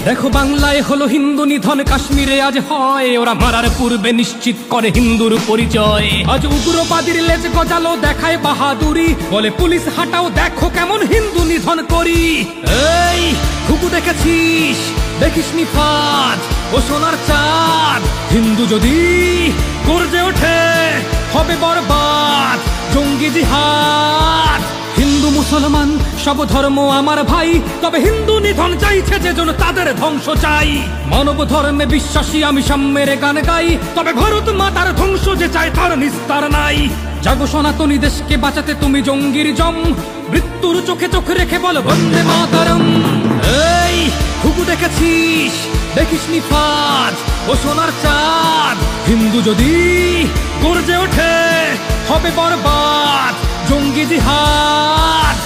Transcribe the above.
দেখো বাংলায় হলো হিন্দু নিধন, কাশ্মীরে আজ হয়, ওরা মারার পূর্বে নিশ্চিত করে হিন্দুর পরিচয়। আজ উগ্রবাদীর লেজ গজালো দেখায় বাহাদুরি, বলে পুলিশ হাটাও দেখো কেমন হিন্দু নিধন করি। এই ঘুঘু দেখেছিস, দেখিসনি ফাঁদ ও সোনার চাঁদ, হিন্দু যদি গর্জে ওঠে হবে বরবাদ জঙ্গি জিহাদ। হিন্দু মুসলমান সব ধর্ম আমার ভাই, তবে হিন্দু নিধন চাইছে যে জন তাদের ধ্বংস চাই। মানব ধর্মে বিশ্বাসী আমি সাম্যের গান গাই, তবে ভারত মাতার ধ্বংস যে চায় তার নিস্তার নাই। জাগো সনাতনী দেশকে বাঁচাতে তুমি জঙ্গির জম, মৃত্যুর চোখে চোখ রেখে বল বন্দে মাতরম। এই ঘুঘু দেখেছিস, দেখিসনি ফাঁদ ও সোনার চাঁদ, হিন্দু যদি গর্জে ওঠে হবে বরবাদ জঙ্গি জিহাদ।